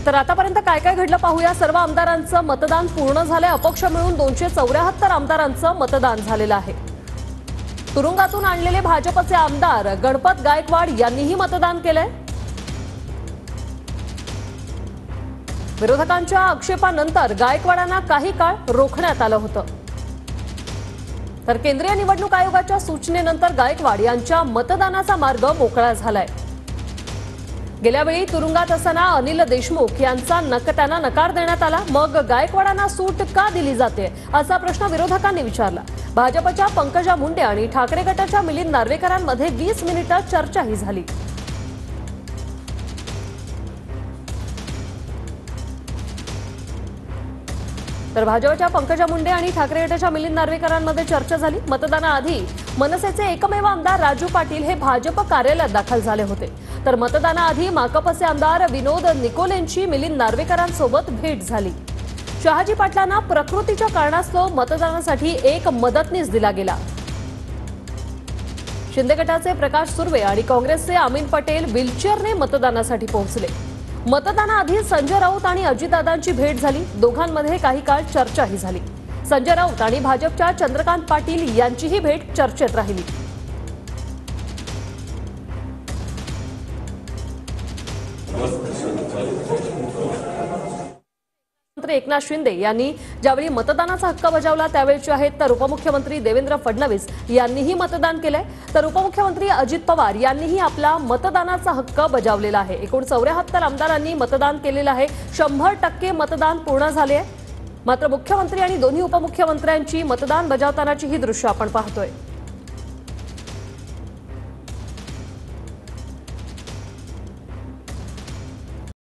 तर आतापर्यंत काय काय घडलं पाहूया। सर्व आमदारांचं मतदान पूर्ण झालंय। अपक्ष मिळून 274 आमदारांचं मतदान झालेलं आहे। तुरुंगातून आणलेले भाजपचे आमदार गणपत गायकवाड यांनीही मतदान केलंय। विरोधकांच्या आक्षेपानंतर गायकवाडांना काही काळ रोखण्यात आलं होतं। तर केंद्रीय निवडणूक आयोगाच्या सूचनेनंतर गायकवाड यांच्या मतदानाचा मार्ग मोकळा झालाय। गेल्या वेळी तुरुंगात असताना अनिल देशमुख यांचा त्यांना नकार देण्यात आला। मग गायकवाडांना सूट का दिली जाते असा प्रश्न विरोधकांनी विचारला। भाजपच्या पंकजा मुंडे आणि ठाकरे गटाच्या मिलिंद नार्वेकरांमध्ये 20 मिनिटं चर्चाही झाली। तर भाजपच्या पंकजा मुंडे आणि ठाकरे गटाच्या मिलिंद नार्वेकरांमध्ये चर्चा झाली। मतदानाआधी मनसेचे एकमेव आमदार राजू पाटील हे भाजप कार्यालयात दाखल झाले होते। तर मतदानाआधी माकपचे आमदार विनोद निकोलेंची मिलिंद नार्वेकरांसोबत भेट झाली। शहाजी पाटलांना प्रकृतीच्या कारणास्तव मतदानासाठी एक मदतनीस दिला गेला। शिंदे गटाचे प्रकाश सुर्वे आणि काँग्रेसचे अमीन पटेल व्हीलचेअरने मतदानासाठी पोहोचले। मतदानाआधी संजय राऊत आणि अजितदादांची भेट झाली। दोघांमध्ये काही काळ चर्चाही झाली। संजय राऊत आणि भाजपच्या चंद्रकांत पाटील यांचीही भेट चर्चेत राहिली। मुख्यमंत्री एकनाथ शिंदे यांनी ज्यावेळी मतदानाचा हक्क बजावला त्यावेळचे आहेत। तर उपमुख्यमंत्री देवेंद्र फडणवीस यांनीही मतदान केलंय। तर उपमुख्यमंत्री अजित पवार यांनीही आपला मतदानाचा हक्क बजावलेला आहे। एकूण 74 आमदारांनी मतदान केलेलं आहे। 100% मतदान पूर्ण झाले आहे। मात्र मुख्यमंत्री आणि दोन्ही उपमुख्यमंत्र्यांची मतदान बजावतानाची ही दृश्य आपण पाहतोय।